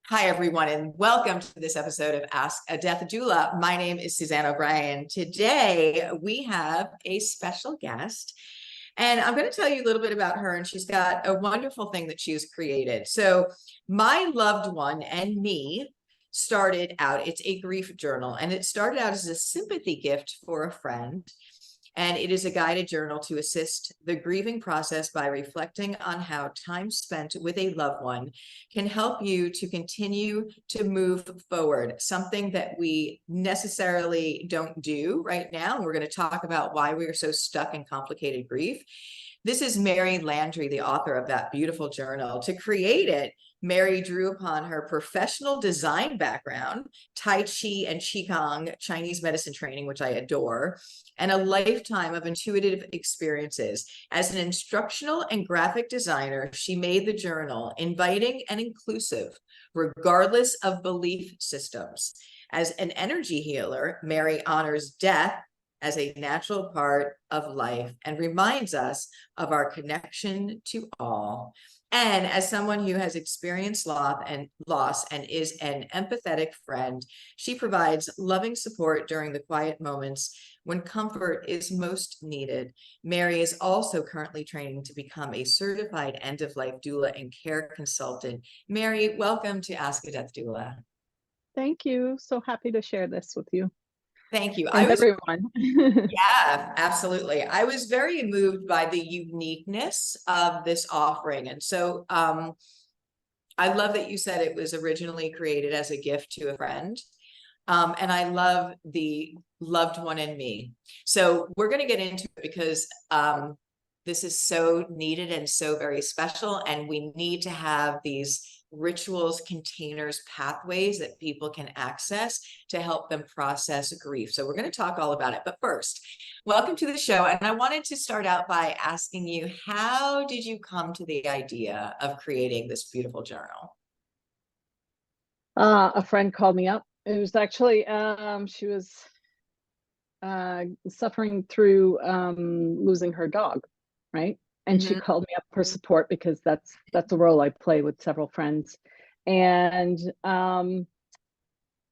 Hi, everyone, and welcome to this episode of Ask a Death Doula. My name is Suzanne O'Brien. Today, we have a special guest, and I'm going to tell you a little bit about her, and she's got a wonderful thing that she's created. So my loved one and me started out, it's a grief journal, and it started out as a sympathy gift for a friend. And it is a guided journal to assist the grieving process by reflecting on how time spent with a loved one can help you to continue to move forward, something that we necessarily don't do right now. We're going to talk about why we are so stuck in complicated grief. This is Mary Landry, the author of that beautiful journal. To create it, Mary drew upon her professional design background, Tai Chi and Qigong, Chinese medicine training, which I adore, and a lifetime of intuitive experiences. As an instructional and graphic designer, she made the journal inviting and inclusive, regardless of belief systems. As an energy healer, Mary honors death as a natural part of life and reminds us of our connection to all. And as someone who has experienced loss and is an empathetic friend, she provides loving support during the quiet moments when comfort is most needed. Mary is also currently training to become a certified end-of-life doula and care consultant. Mary, welcome to Ask a Death Doula. Thank you. So happy to share this with you. Thank you. And everyone. Yeah, absolutely. I was very moved by the uniqueness of this offering. And so I love that you said it was originally created as a gift to a friend. And I love the loved one in me. So we're going to get into it because this is so needed and so very special. And we need to have these rituals, containers, pathways that people can access to help them process grief. So we're going to talk all about it. But first, welcome to the show. And I wanted to start out by asking you, how did you come to the idea of creating this beautiful journal? A friend called me up. It was actually, she was suffering through losing her dog, right? And she called me up for support because that's a role I play with several friends. And then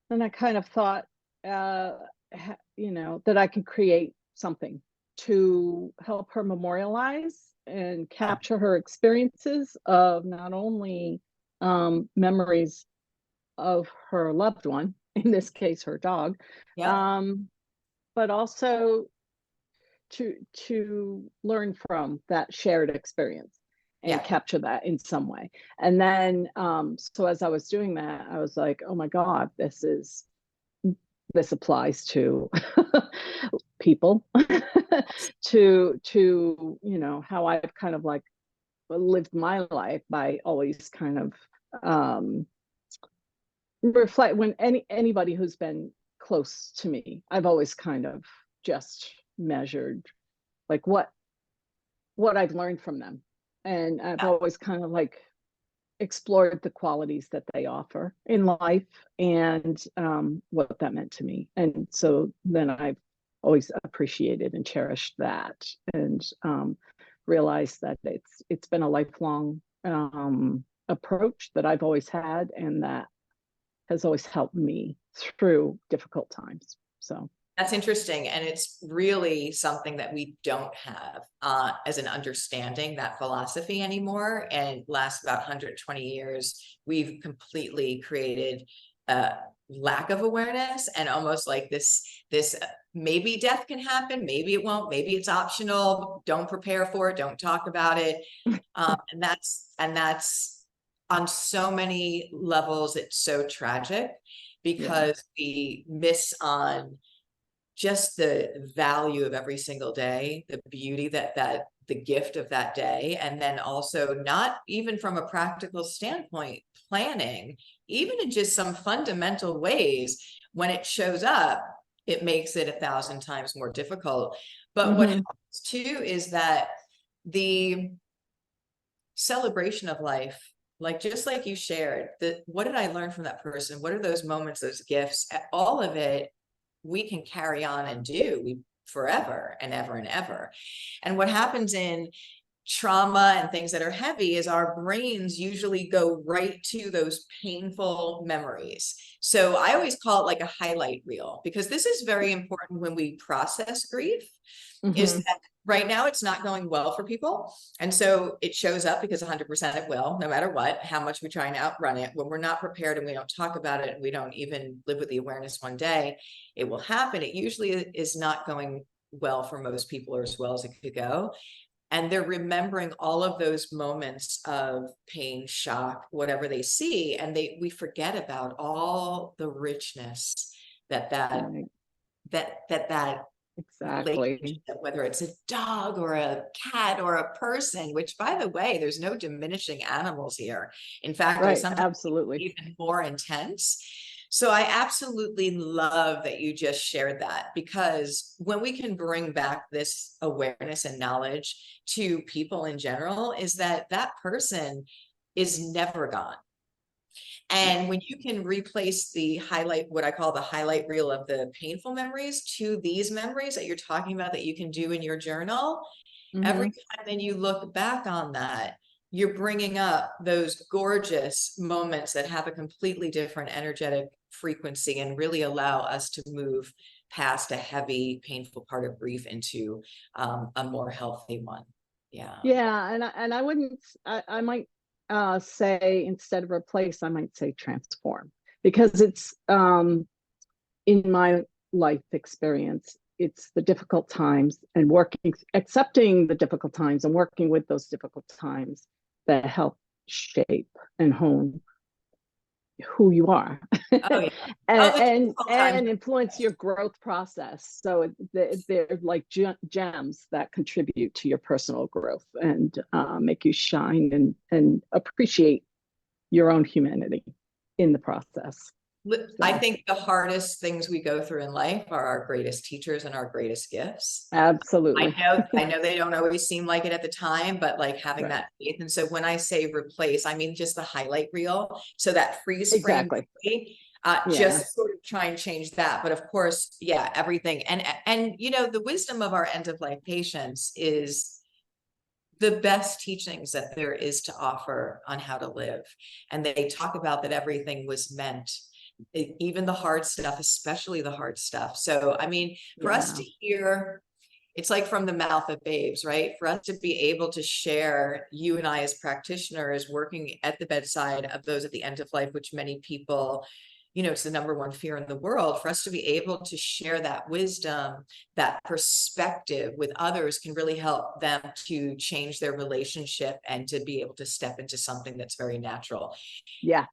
I kind of thought, that I could create something to help her memorialize and capture her experiences of not only memories of her loved one, in this case, her dog, but also to learn from that shared experience and capture that in some way. And then so as I was doing that, I was like, oh my God, this applies to people, to how I've kind of like lived my life by always kind of reflect when anybody who's been close to me, I've always kind of just measured like what I've learned from them, and I've always kind of like explored the qualities that they offer in life and what that meant to me. And so then I've always appreciated and cherished that, and realized that it's been a lifelong approach that I've always had, and that has always helped me through difficult times. So that's interesting. And it's really something that we don't have as an understanding, that philosophy anymore. And last about 120 years, we've completely created a lack of awareness and almost like this maybe death can happen, maybe it won't, maybe it's optional, don't prepare for it, don't talk about it. And that's on so many levels, it's so tragic because we miss on just the value of every single day, the beauty that the gift of that day, and then also not even from a practical standpoint, planning, even in just some fundamental ways, when it shows up, it makes it 1,000 times more difficult. But what happens too is that the celebration of life, like just like you shared, what did I learn from that person? What are those moments, those gifts? All of it we can carry on and do forever and ever and ever. And what happens in trauma and things that are heavy is our brains usually go right to those painful memories. So I always call it like a highlight reel, because this is very important when we process grief, is that right now it's not going well for people. And so it shows up because 100% it will, no matter what, how much we try and outrun it. When we're not prepared and we don't talk about it and we don't even live with the awareness one day, it will happen. It usually is not going well for most people, or as well as it could go. And they're remembering all of those moments of pain, shock, whatever they see, and we forget about all the richness that Right. Exactly. relationship, whether it's a dog or a cat or a person, which, by the way, there's no diminishing animals here. In fact, I Right. sometimes Absolutely. even more intense. So I absolutely love that you just shared that, because when we can bring back this awareness and knowledge to people in general, is that that person is never gone. And when you can replace the highlight, what I call the highlight reel of the painful memories, to these memories that you're talking about that you can do in your journal, every time then you look back on that, you're bringing up those gorgeous moments that have a completely different energetic frequency and really allow us to move past a heavy, painful part of grief into a more healthy one. Yeah. Yeah, and I wouldn't. I might say, instead of replace, I might say transform, because it's in my life experience, it's the difficult times and accepting the difficult times and working with those difficult times that help shape and hone who you are. Oh, yeah. Oh, and influence your growth process. So they're like gems that contribute to your personal growth and make you shine and appreciate your own humanity in the process. I think the hardest things we go through in life are our greatest teachers and our greatest gifts. Absolutely. I know they don't always seem like it at the time, but like having that faith. And so when I say replace, I mean just the highlight reel. So that freeze frame, just sort of try and change that. But of course, yeah, everything. And you know, the wisdom of our end of life patients is the best teachings that there is to offer on how to live. And they talk about that everything was meant, even the hard stuff, especially the hard stuff. So, I mean, for us to hear, it's like from the mouth of babes, right? For us to be able to share, you and I as practitioners working at the bedside of those at the end of life, which many people, you know, it's the #1 fear in the world. For us to be able to share that wisdom, that perspective with others can really help them to change their relationship and to be able to step into something that's very natural. Yeah.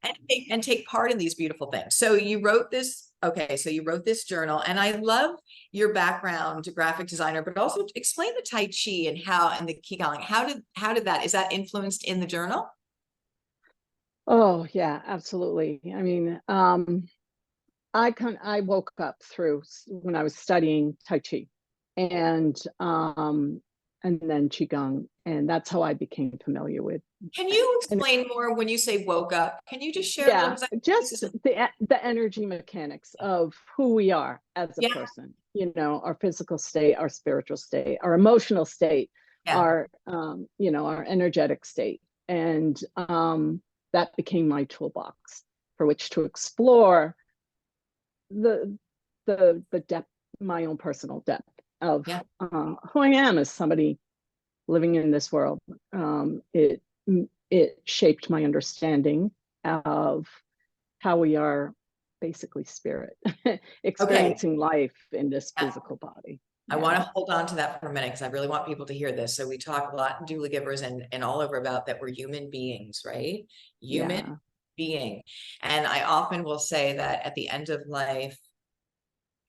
And take part in these beautiful things. So you wrote this, okay, so you wrote this journal, and I love your background to graphic designer, but also explain the Tai Chi and how, and the Qigong, how did that, is that influenced in the journal? Oh yeah, absolutely. I mean, I woke up through when I was studying Tai Chi and then Qigong, and that's how I became familiar with. Can you explain more when you say woke up? Can you just share a little? Just the energy mechanics of who we are as a person, you know, our physical state, our spiritual state, our emotional state, our you know, our energetic state. And that became my toolbox for which to explore the depth, my own personal depth of who I am as somebody living in this world. It shaped my understanding of how we are basically spirit, experiencing life in this physical body. I want to hold on to that for a minute, because I really want people to hear this. So we talk a lot in doula givers and all over about that we're human beings, right? Human being. And I often will say that at the end of life,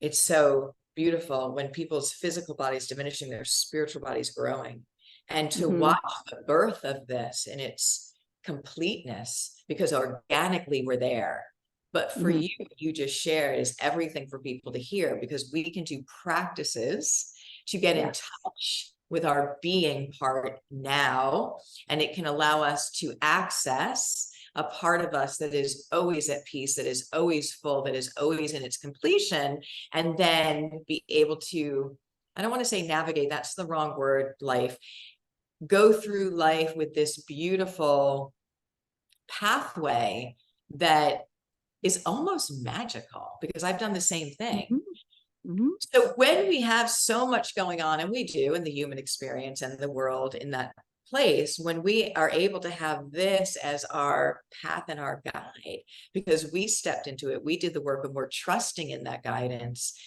it's so beautiful when people's physical bodies diminishing, their spiritual bodies growing. And to watch the birth of this in its completeness, because organically we're there. But for you, you just shared is everything for people to hear, because we can do practices to get in touch with our being part now, and it can allow us to access a part of us that is always at peace, that is always full, that is always in its completion, and then be able to, I don't want to say navigate, that's the wrong word, life. go through life with this beautiful pathway that is almost magical, because I've done the same thing. So when we have so much going on, and we do in the human experience and the world in that place, when we are able to have this as our path and our guide, because we stepped into it, we did the work, and we're trusting in that guidance,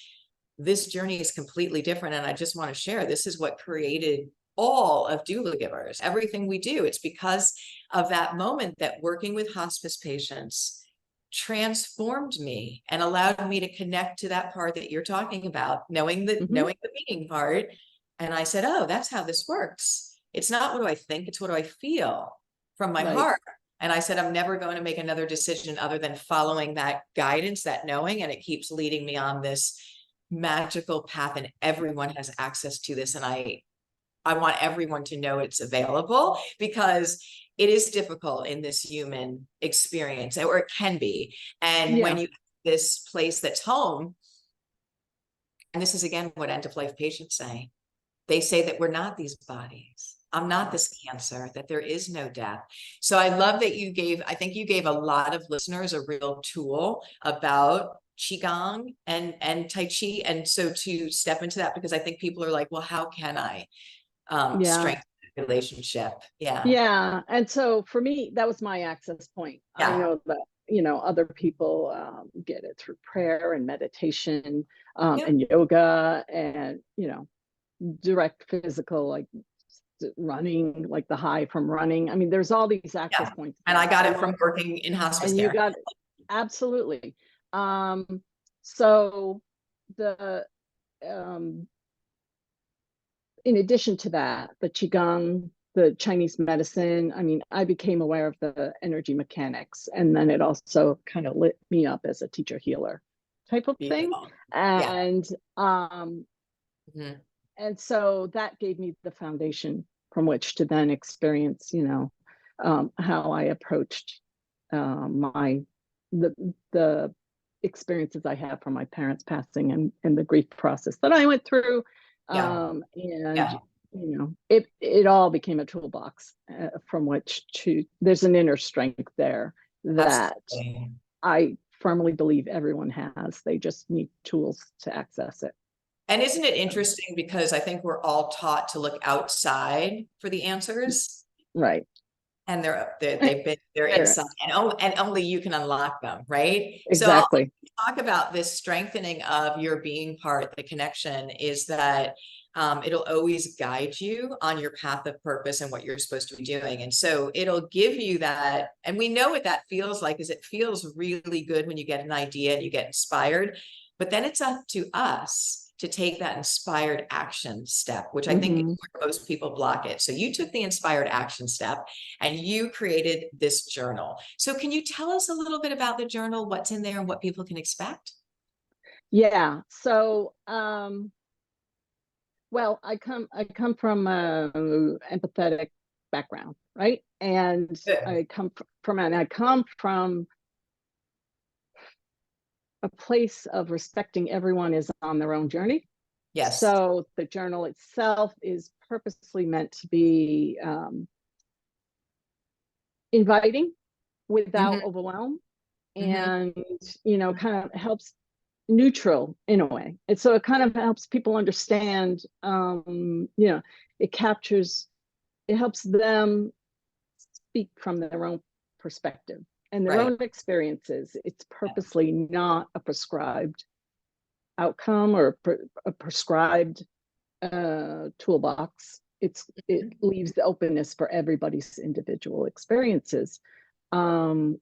this journey is completely different. And I just want to share, this is what created all of doula givers, everything we do. It's because of that moment that working with hospice patients transformed me and allowed me to connect to that part that you're talking about, knowing the being part. And I said, oh, that's how this works. It's not what do I think, it's what do I feel from my heart. And I said, I'm never going to make another decision other than following that guidance, that knowing, and it keeps leading me on this magical path, and everyone has access to this. And I want everyone to know it's available, because it is difficult in this human experience, or it can be. And when you this place that's home, and this is again what end of life patients say, they say that we're not these bodies. I'm not this cancer, that there is no death. So I love that you gave, I think you gave a lot of listeners a real tool about Qigong and Tai Chi. And so to step into that, because I think people are like, well, how can I strengthen the relationship? Yeah. And so for me, that was my access point. I know that, you know, other people get it through prayer and meditation and yoga, and, you know, direct physical, like running, like the high from running. I mean, there's all these access points. And I got it from working in hospice and care. You got it. Absolutely. So the in addition to that, the Qigong, the Chinese medicine, I mean, I became aware of the energy mechanics, and then it also kind of lit me up as a teacher healer type of thing. And and so that gave me the foundation from which to then experience, you know, how I approached the experiences I had from my parents passing, and the grief process that I went through. And you know, it all became a toolbox from which to, there's an inner strength there that I firmly believe everyone has. They just need tools to access it. And isn't it interesting, because I think we're all taught to look outside for the answers, right? And they're inside, and only you can unlock them, right? Exactly. So I'll talk about this strengthening of your being part. The connection is that it'll always guide you on your path of purpose and what you're supposed to be doing. And so it'll give you that, and we know what that feels like, is it feels really good when you get an idea and you get inspired, but then it's up to us to take that inspired action step, which I think is where most people block it. So you took the inspired action step and you created this journal. So can you tell us a little bit about the journal, what's in there and what people can expect? Yeah. So, well, I come from an empathetic background, right? And I come from a place of respecting everyone is on their own journey. Yes. So the journal itself is purposely meant to be inviting without overwhelm, and, you know, kind of helps neutral in a way. And so it kind of helps people understand, you know, it helps them speak from their own perspective and their own experiences. It's purposely not a prescribed outcome or a prescribed toolbox. It leaves the openness for everybody's individual experiences. And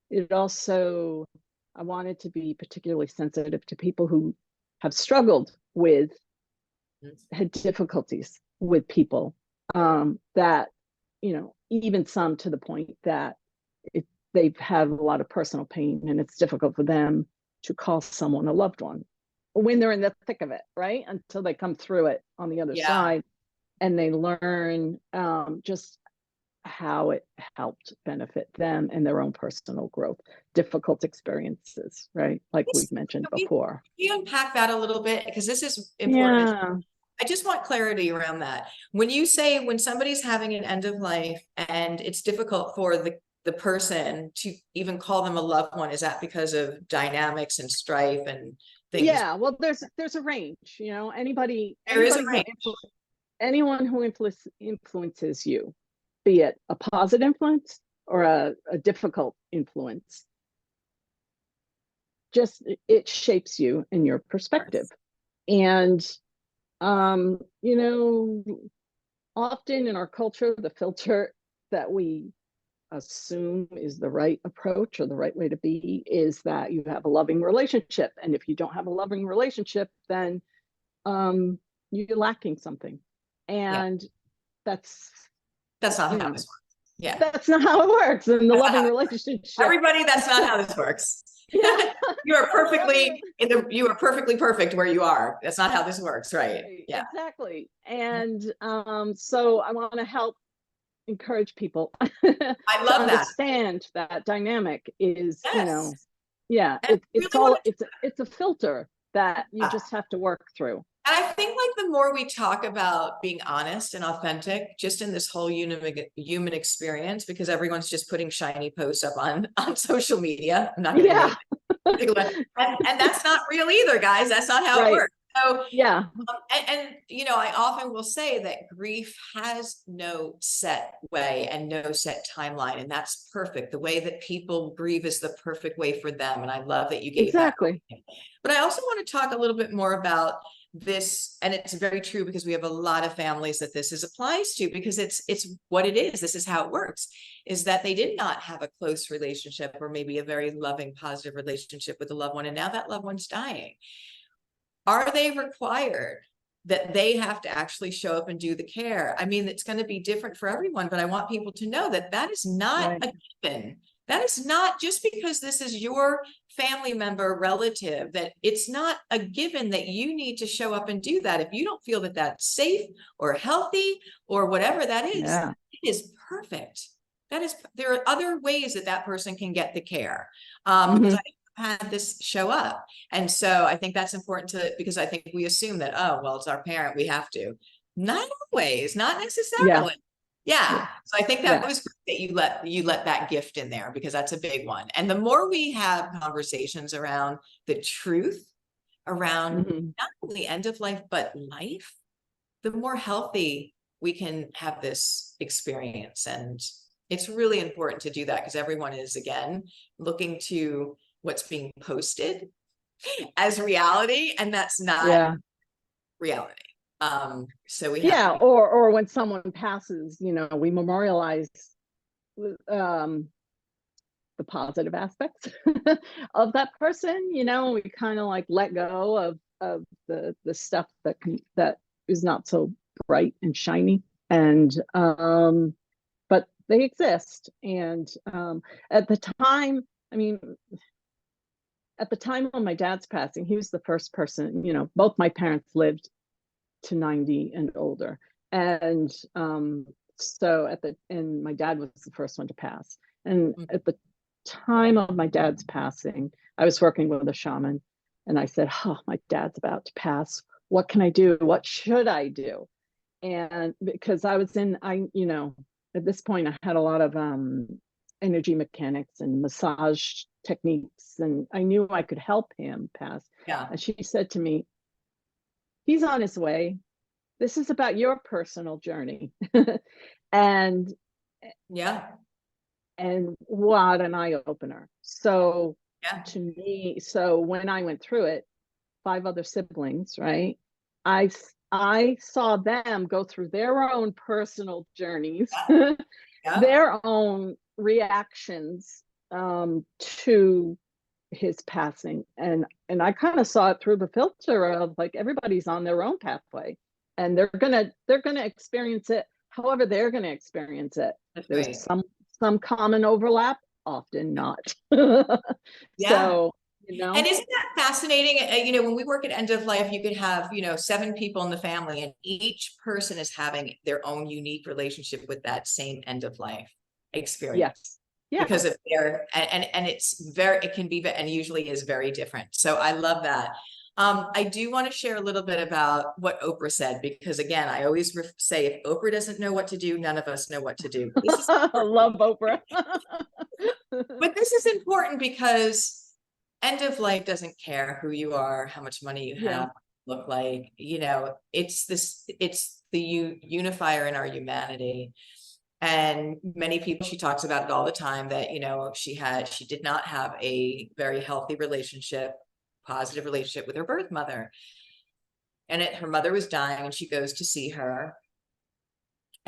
it also, I wanted to be particularly sensitive to people who have struggled with, had difficulties with people, that, you know, even some to the point that they've had a lot of personal pain, and it's difficult for them to call someone a loved one when they're in the thick of it, right? Until they come through it on the other side, and they learn just how it helped benefit them and their own personal growth, difficult experiences, right? Like we've mentioned before. Can you unpack that a little bit? Because this is important. I just want clarity around that. When you say when somebody's having an end of life and it's difficult for the person to even call them a loved one, is that because of dynamics and strife and things? Yeah, well, there's a range, you know, There is a range. anyone who influences you, be it a positive influence or a difficult influence, just it shapes you in your perspective. And you know, often in our culture, the filter that we assume is the right approach or the right way to be is that you have a loving relationship. And if you don't have a loving relationship, then you're lacking something. And that's not how know, this works. Yeah. That's not how it works in the loving relationship. Everybody, that's not how this works. Yeah. You are perfectly you are perfectly perfect where you are. That's not how this works, right? Yeah. Exactly. And so I want to help encourage people I to love understand that dynamic is, yes. you know, yeah, it's really all it's a filter that you just have to work through. And I think like the more we talk about being honest and authentic, just in this whole human experience, because everyone's just putting shiny posts up on social media. I'm not going to and that's not real either, guys. That's not how it works. So yeah. And you know, I often will say that grief has no set way and no set timeline, and that's perfect. The way that people grieve is the perfect way for them, and I love that you gave that. But I also want to talk a little bit more about this, and it's very true because we have a lot of families that this applies to, because it's what it is. This is how it works, is that they did not have a close relationship or maybe a very loving, positive relationship with a loved one, and now that loved one's dying. Are they required that they have to actually show up and do the care? I mean, it's going to be different for everyone, but I want people to know that that is not a given. That is not, just because this is your family member, relative, that it's not a given that you need to show up and do that. If you don't feel that that's safe or healthy or whatever that is, it is perfect. There are other ways that that person can get the care. Because I had this show up. And so I think that's important because I think we assume that, oh, well, it's our parent, we have to. Not always, not necessarily. Yeah. So I think that was great that you let that gift in there, because that's a big one. And the more we have conversations around the truth around not only end of life, but life, the more healthy we can have this experience. And it's really important to do that, because everyone is, again, looking to what's being posted as reality, and that's not reality. So we have or when someone passes, you know, we memorialize the positive aspects of that person, you know, we kind of like let go of the stuff that is not so bright and shiny, and but they exist. And at the time, I mean, at the time of my dad's passing, he was the first person, you know, both my parents lived to 90 and older. And so and my dad was the first one to pass. And at the time of my dad's passing, I was working with a shaman, and I said, oh, my dad's about to pass. What can I do? What should I do? And because you know, at this point I had a lot of energy mechanics and massage techniques, and I knew I could help him pass. And she said to me, he's on his way. This is about your personal journey. And what an eye-opener. So to me, so when I went through it, 5 other siblings, right? I saw them go through their own personal journeys, their own reactions to his passing, and I kind of saw it through the filter of like, everybody's on their own pathway, and they're gonna experience it however they're gonna experience it. There's some common overlap, often not. So, you know. And isn't that fascinating? You know, when we work at end of life, you could have, you know, 7 people in the family, and each person is having their own unique relationship with that same end of life experience. Because of their, and it can be, and usually is very different. So I love that. I do want to share a little bit about what Oprah said, because again, I always say if Oprah doesn't know what to do, none of us know what to do. This is I love Oprah. but this is important because end of life doesn't care who you are, how much money you Yeah. have, look like, it's the unifier in our humanity. And many people, she talks about it all the time, that, she did not have a very healthy relationship, positive relationship with her birth mother. And her mother was dying, and she goes to see her.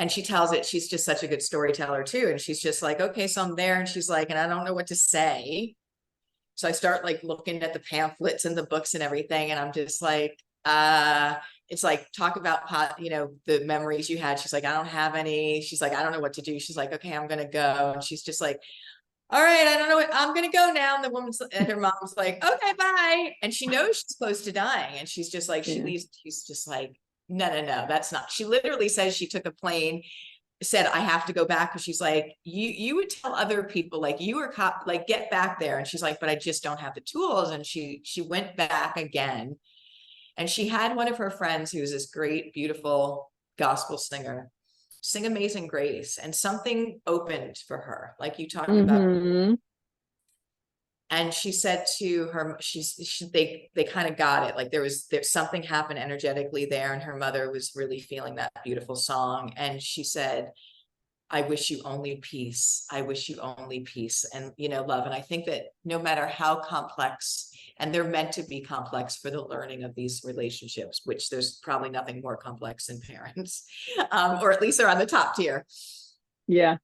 And she tells it, she's just such a good storyteller too. And she's just like, okay, so I'm there. And she's like, and I don't know what to say. So I start like looking at the pamphlets and the books and everything. And I'm just like, it's like, talk about how, the memories you had. She's like, I don't have any. She's like, I don't know what to do. She's like, okay, I'm going to go. And she's just like, all right, I don't know what, I'm going to go now. And her mom's like, okay, bye. And she knows she's close to dying. And she's just like, she Yeah. leaves. She's just like, no, that's not. She literally says she took a plane, said, I have to go back. Because she's like, you would tell other people, like, you were like, get back there. And she's like, but I just don't have the tools. And she went back again. And she had one of her friends who's this great, beautiful gospel singer sing Amazing Grace, and something opened for her, like you talked about. And she said to her, they kind of got it. Like there's something happened energetically there. And her mother was really feeling that beautiful song. And she said, I wish you only peace. I wish you only peace and, love. And I think that no matter how complex, and they're meant to be complex for the learning of these relationships, which there's probably nothing more complex than parents, or at least they're on the top tier. Yeah.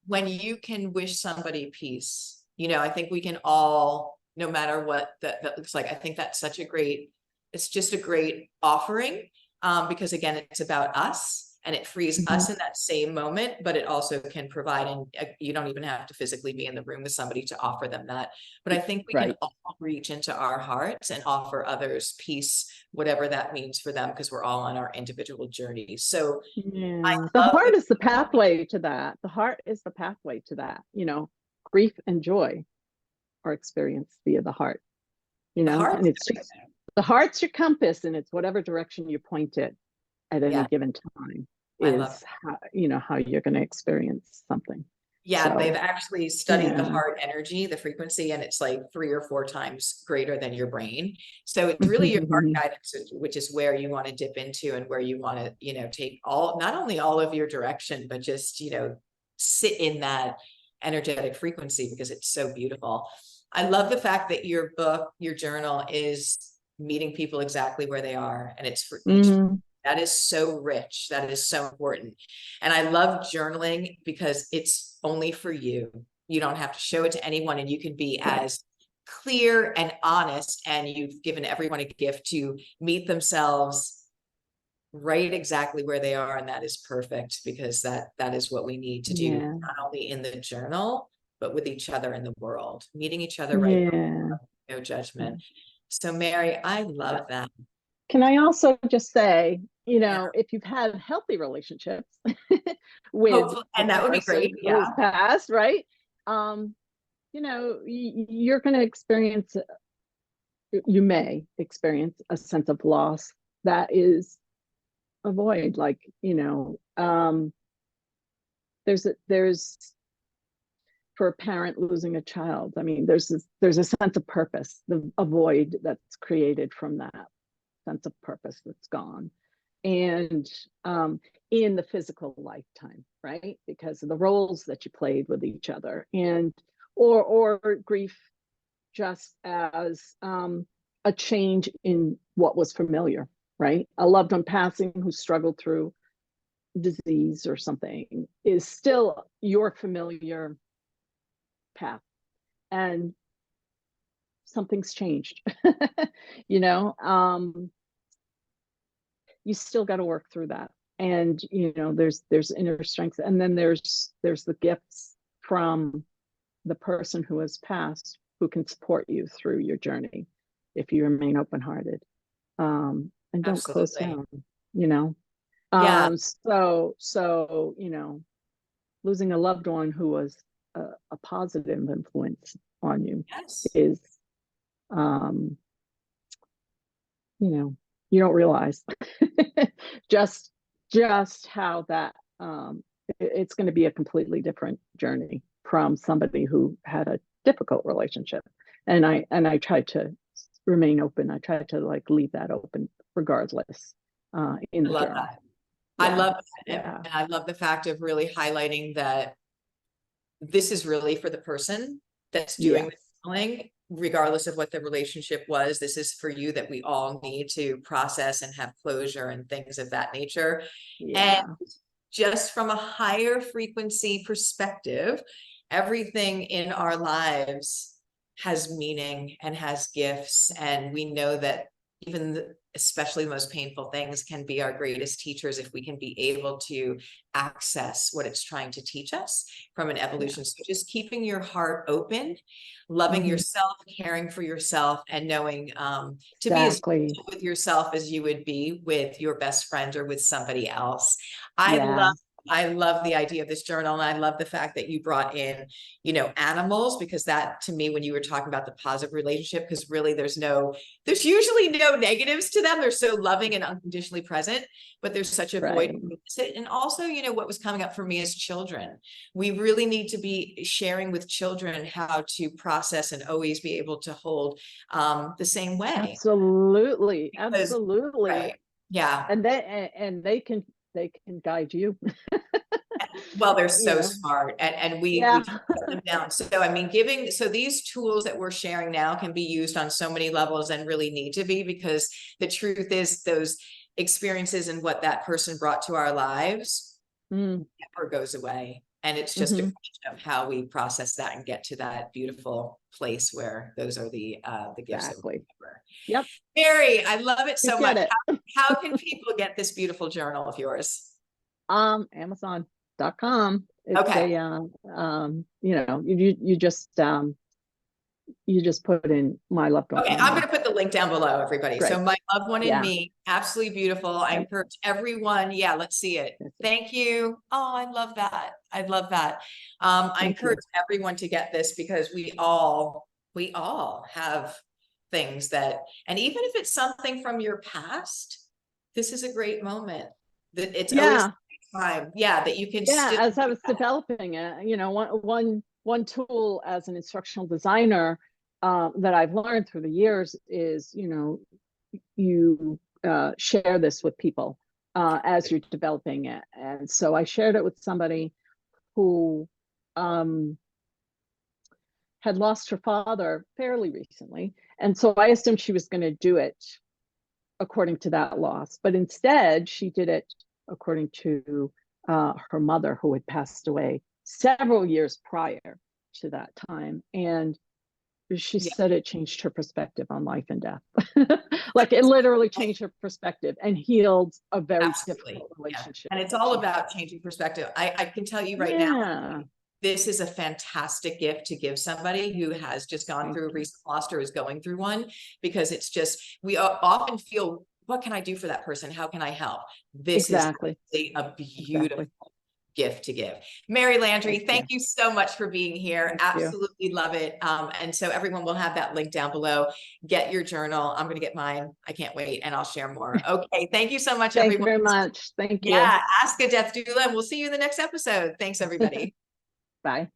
When you can wish somebody peace, I think we can all, no matter what that looks like, I think that's it's just a great offering, because again, it's about us. And it frees us in that same moment, but it also can provide, and you don't even have to physically be in the room with somebody to offer them that. But I think we can all reach into our hearts and offer others peace, whatever that means for them, because we're all on our individual journeys. So yeah, the heart is the pathway to that. The heart is the pathway to that. Grief and joy are experienced via the heart. And it's just, the heart's your compass, and it's whatever direction you point it at any given time is how you're going to experience something. Yeah, they've actually studied the heart energy, the frequency, and it's like 3 or 4 times greater than your brain. So it's really your heart guidance, which is where you want to dip into, and where you want to, take not only all of your direction, but just, sit in that energetic frequency, because it's so beautiful. I love the fact that your book, your journal, is meeting people exactly where they are, and it's for each. That is so rich. That is so important. And I love journaling because it's only for you. You don't have to show it to anyone, and you can be as clear and honest, and you've given everyone a gift to meet themselves right exactly where they are. And that is perfect, because that is what we need to do, not only in the journal, but with each other in the world, meeting each other right now, no judgment. So Mary, I love that. Can I also just say, if you've had healthy relationships with and that would be great, who's passed, right? You're going to experience, you may experience a sense of loss that is a void. Like, there's for a parent losing a child. I mean, there's a sense of purpose, a void that's created from that sense of purpose that's gone. And in the physical lifetime, right? Because of the roles that you played with each other, and or grief just as a change in what was familiar, right? A loved one passing who struggled through disease or something is still your familiar path, and something's changed. You still got to work through that, and there's inner strength, and then there's the gifts from the person who has passed, who can support you through your journey if you remain open-hearted, and don't close down. So losing a loved one who was a positive influence on you is you don't realize just how that it's going to be a completely different journey from somebody who had a difficult relationship. And I tried to remain open. I tried to like leave that open regardless in the journal. I love that. And I love the fact of really highlighting that this is really for the person that's doing the healing, regardless of what the relationship was. This is for you, that we all need to process and have closure and things of that nature. And just from a higher frequency perspective, everything in our lives has meaning and has gifts. And we know that even especially the most painful things can be our greatest teachers if we can be able to access what it's trying to teach us from an evolution. So just keeping your heart open, loving yourself, caring for yourself, and knowing to be as good with yourself as you would be with your best friend or with somebody else. I love the idea of this journal. And I love the fact that you brought in, animals, because that, to me, when you were talking about the positive relationship, because really there's usually no negatives to them. They're so loving and unconditionally present, but there's such a void. And also, what was coming up for me is children. We really need to be sharing with children how to process and always be able to hold the same way. Absolutely. Right. Yeah. And they can guide you. Well, they're so smart, and we put them down. So, I mean, so these tools that we're sharing now can be used on so many levels, and really need to be, because the truth is those experiences and what that person brought to our lives never goes away. And it's just a question of how we process that and get to that beautiful place where those are the gifts. Exactly. Yep. Mary, I love it so much. How can people get this beautiful journal of yours? Amazon.com. It's you just put in My Loved One. Okay, I'm going to put the link down below, everybody. Great. So My Loved One and Me, absolutely beautiful. I encourage everyone. Yeah, let's see it. Thank you. Oh, I love that. I love that. I encourage everyone to get this, because we all have things that, and even if it's something from your past, this is a great moment. That it's always time. Yeah, that you can still. As I was developing it, one tool as an instructional designer that I've learned through the years is, you share this with people as you're developing it. And so I shared it with somebody who had lost her father fairly recently. And so I assumed she was going to do it according to that loss. But instead, she did it according to her mother, who had passed away several years prior to that time. And she said it changed her perspective on life and death. Like it literally changed her perspective and healed a very difficult relationship. And it's all about changing perspective. I can tell you right now, this is a fantastic gift to give somebody who has just gone through a recent loss or is going through one, because it's just, we often feel, what can I do for that person? How can I help? This is a beautiful gift to give. Mary Landry, thank you so much for being here. Absolutely love it. And so everyone will have that link down below. Get your journal. I'm going to get mine. I can't wait, and I'll share more. Okay. Thank you so much, everyone. Thank you very much. Thank you. Yeah. Ask a Death Doula, and we'll see you in the next episode. Thanks, everybody. Bye.